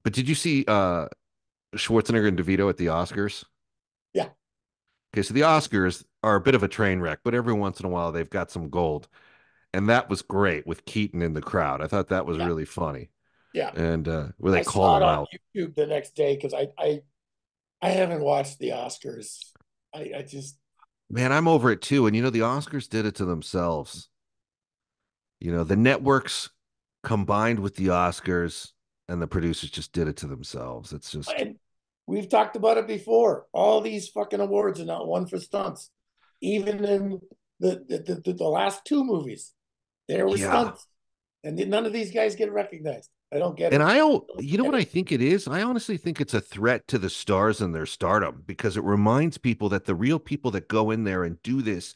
But did you see Schwarzenegger and DeVito at the Oscars? Yeah, Okay, so the Oscars are a bit of a train wreck, but every once in a while they've got some gold. And that was great with Keaton in the crowd. I thought that was yeah, really funny. yeah. And where they I call saw it him on out. YouTube the next day because I haven't watched the Oscars. I just Man, I'm over it too. And the Oscars did it to themselves. The networks combined with the Oscars and the producers just did it to themselves. It's just, and we've talked about it before. All these fucking awards are not won for stunts. Even in the last two movies, there were yeah. stunts, and none of these guys get recognized. I don't get And it. you know what I think it is? I honestly think it's a threat to the stars and their stardom because it reminds people that the real people that go in there and do this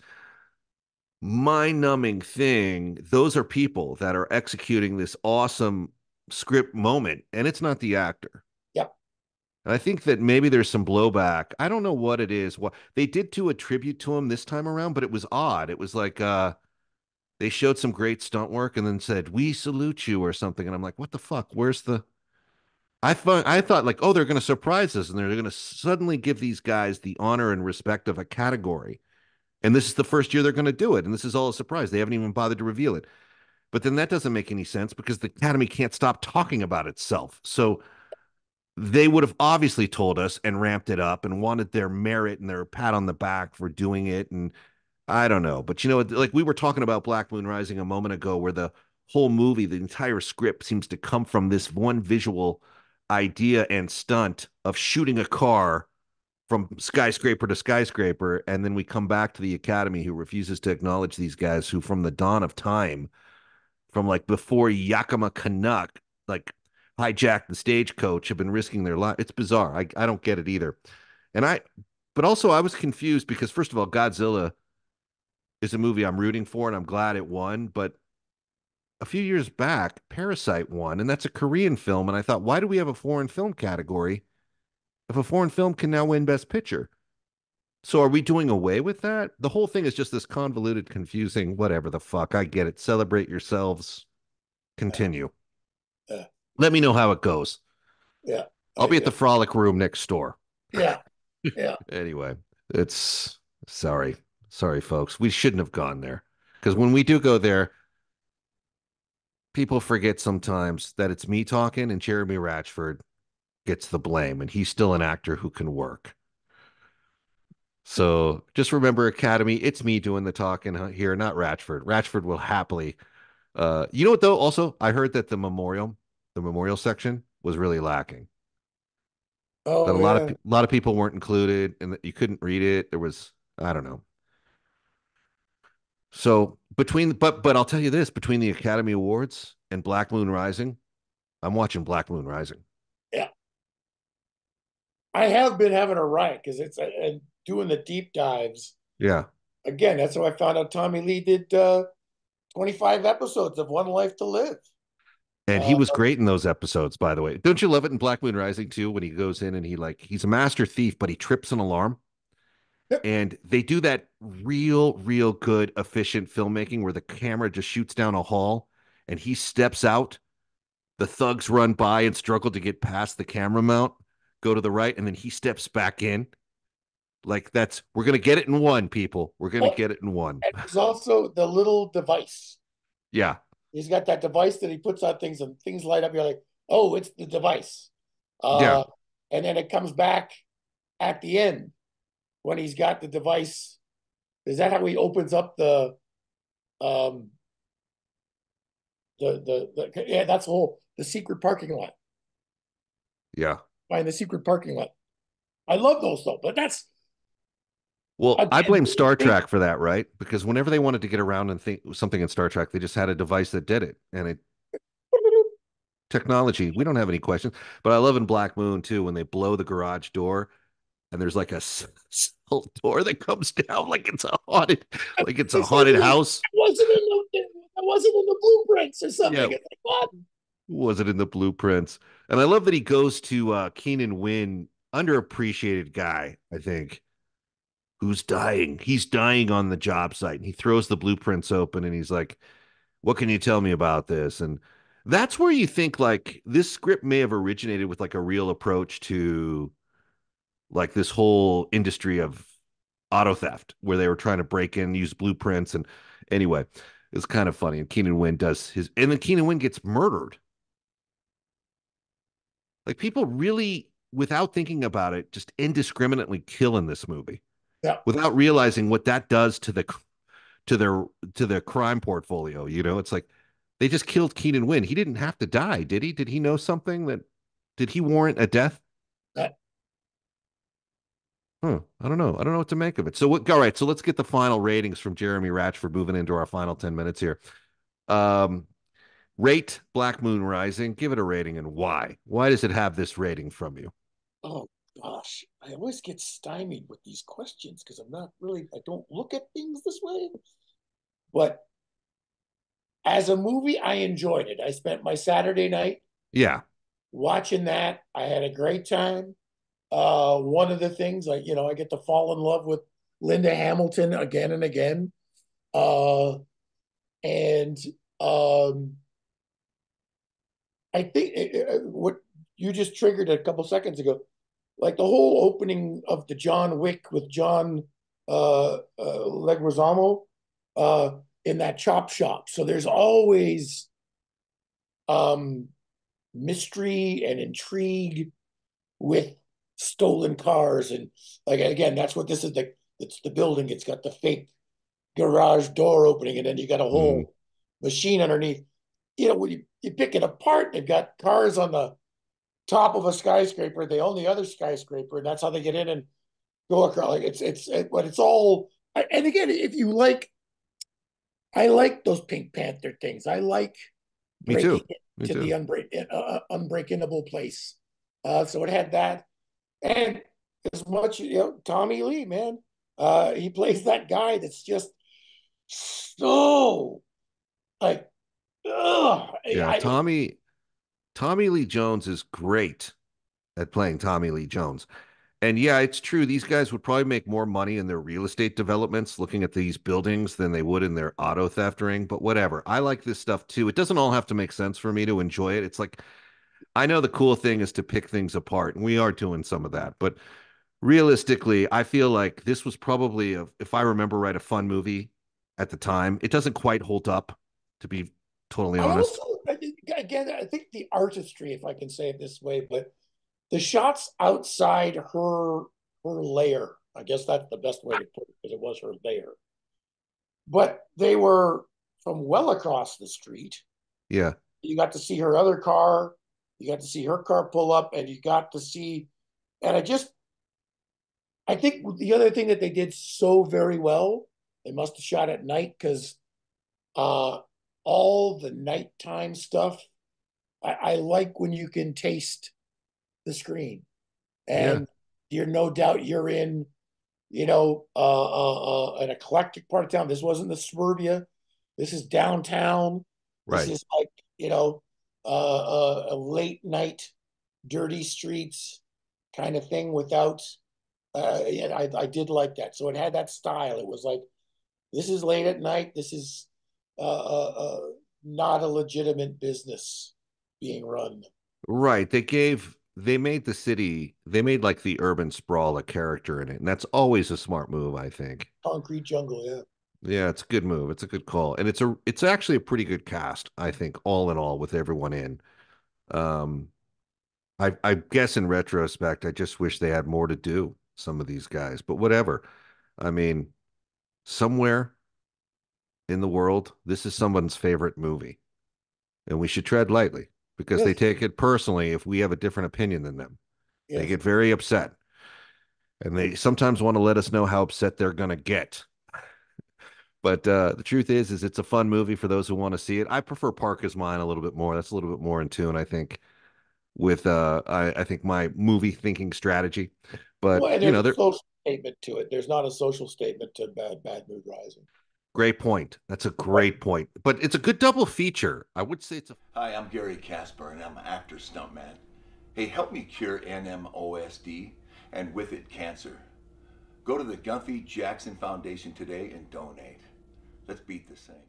mind-numbing thing, those are people that are executing this awesome script moment, and it's not the actor. Yep. And I think that maybe there's some blowback. I don't know what it is. What they did to a tribute to him this time around, but it was odd. It was like they showed some great stunt work and then said, "We salute you" or something, and I'm like, "What the fuck? Where's the?" I thought like, oh, they're going to surprise us and they're going to suddenly give these guys the honor and respect of a category. And this is the first year they're going to do it. And this is all a surprise. They haven't even bothered to reveal it. But then that doesn't make any sense because the Academy can't stop talking about itself. So they would have obviously told us and ramped it up and wanted their merit and their pat on the back for doing it. And I don't know. But like we were talking about Black Moon Rising a moment ago, where the whole movie, the entire script seems to come from this one visual idea and stunt of shooting a car from skyscraper to skyscraper. And then we come back to the Academy, who refuses to acknowledge these guys who, from the dawn of time, from like before Yakima Canuck, like hijacked the stagecoach, have been risking their life. It's bizarre. I don't get it either. And but also I was confused because, first of all, Godzilla is a movie I'm rooting for and I'm glad it won. But a few years back, Parasite won, and that's a Korean film. And I thought, why do we have a foreign film category if a foreign film can now win Best Picture? So are we doing away with that? The whole thing is just this convoluted, confusing, whatever the fuck. I get it. Celebrate yourselves. Yeah, Continue. yeah, Let me know how it goes. yeah. I'll be at I the Frolic Room next door. yeah, yeah. Anyway, it's sorry. Sorry, folks. We shouldn't have gone there. Because when we do go there, people forget sometimes that it's me talking and Jeremy Ratchford gets the blame, and he's still an actor who can work. So just remember, Academy, it's me doing the talking here, not Ratchford. Ratchford will happily. You know what though? Also, I heard that the memorial section was really lacking. That Oh a yeah. lot of people weren't included, and that you couldn't read it. There was, I don't know. So but I'll tell you this: between the Academy Awards and Black Moon Rising, I'm watching Black Moon Rising. Yeah. I have been having a riot because it's and doing the deep dives Yeah, again. That's how I found out Tommy Lee did 25 episodes of One Life to Live. and he Uh, was great in those episodes. By the way, don't you love it in Black Moon Rising too when he goes in and he's a master thief, but he trips an alarm. And they do that real good, efficient filmmaking where the camera just shoots down a hall and he steps out. The thugs run by and struggle to get past the camera mount, go to the right, and then he steps back in. Like we're gonna get it in one, people. We're gonna oh, get it in one. and there's also the little device. Yeah, He's got that device that he puts on things and things light up. You're like, oh, it's the device. yeah, Uh, and then it comes back at the end when he's got the device. Is that how he opens up um yeah, that's the whole the secret parking lot. yeah. Find the secret parking lot. I love those though, but that's Well, I again, blame Star Trek for that, right? Because whenever they wanted to get around and think something in Star Trek, they just had a device that did it. And technology, we don't have any questions. But I love in Black Moon too when they blow the garage door and there's like a cell door that comes down like it's a they said haunted house. it wasn't in it wasn't in the blueprints or something. Yeah, It's like what? was it in the blueprints? And I love that he goes to Keenan Wynn, underappreciated guy, I think, who's dying. He's dying on the job site. And he throws the blueprints open and he's like, "What can you tell me about this?" And That's where you think like this script may have originated with like a real approach to like this whole industry of auto theft where they were trying to break in, use blueprints. And anyway, it's kind of funny. And Keenan Wynn does his, and then Keenan Wynn gets murdered. Like people really, without thinking about it, just indiscriminately kill in this movie Yeah. without realizing what that does to to their to their crime portfolio. You know, it's like they just killed Keenan Wynn. He didn't have to die, did he? Did he know something that did he warrant a death? That, Huh. I don't know. I don't know what to make of it. So what? All right. So let's get the final ratings from Jeremy Ratchford. Moving into our final 10 minutes here. Um, Rate Black Moon Rising. Give it a rating and why? Why does it have this rating from you? oh gosh, I always get stymied with these questions because I'm not really, I don't look at things this way. But as a movie, I enjoyed it. I spent my Saturday night Yeah. watching that. I had a great time. One of the things, like, I get to fall in love with Linda Hamilton again and again. And um, I think what you just triggered a couple seconds ago, like the whole opening of the John Wick with John Leguizamo uh, in that chop shop. So there's always um, mystery and intrigue with stolen cars, and like again, that's what this is. It's the building. It's got the fake garage door opening, and then you got a Mm, whole machine underneath. When you pick it apart, they've got cars on the top of a skyscraper. They own the other skyscraper, and that's how they get in and go across. Like but it's all. And again, if you like, I like those Pink Panther things. I like me breaking too. Me into the too. unbreakable place. So it had that, and as much Tommy Lee, man, he plays that guy that's just so like, ugh, Yeah. Tommy Lee Jones is great at playing Tommy Lee Jones. And yeah, it's true. These guys would probably make more money in their real estate developments looking at these buildings than they would in their auto theft ring. But whatever. I like this stuff too. It doesn't all have to make sense for me to enjoy it. It's like I know the cool thing is to pick things apart, and we are doing some of that. But realistically, I feel like this was probably, if I remember right, a fun movie at the time. It doesn't quite hold up, to be totally I honest. also, again, I think the artistry, if I can say it this way, but the shots outside her lair, I guess that's the best way to put it because it was her lair, but they were from well across the street. Yeah, You got to see her other car, you got to see her car pull up, and you got to see, and I think the other thing that they did so very well, they must have shot at night because uh, all the nighttime stuff, I like when you can taste the screen, yeah, and you're no doubt you're in, an eclectic part of town. This wasn't the suburbia. This is downtown. This right. is like, a late night, dirty streets kind of thing without. Yeah, I did like that. So it had that style. It was like, this is late at night. This is not a legitimate business being run. Right. They made the city, they made like the urban sprawl a character in it. And that's always a smart move, I think. Concrete jungle, yeah. Yeah, it's a good move. It's a good call. And it's actually a pretty good cast, I think, all in all, with everyone in. Um, I guess in retrospect, I just wish they had more to do, some of these guys, but whatever. I mean, somewhere in the world, this is someone's favorite movie, and we should tread lightly because they Yes, take it personally if we have a different opinion than them. They yes. get very upset, and they sometimes want to let us know how upset they're going to get. But the truth is it's a fun movie for those who want to see it. I prefer Park is Mine a little bit more. That's a little bit more in tune, I think, with I think my movie thinking strategy. But Well, and you there's know, a they're social statement to it. There's not a social statement to Bad Mood Rising. great point. That's a Right. great point. But it's a good double feature. I would say it's a Hi, I'm Gary Casper, and I'm an actor stuntman. Hey, help me cure NMOSD and with it cancer. Go to the Gunthy Jackson Foundation today and donate. Let's beat this thing.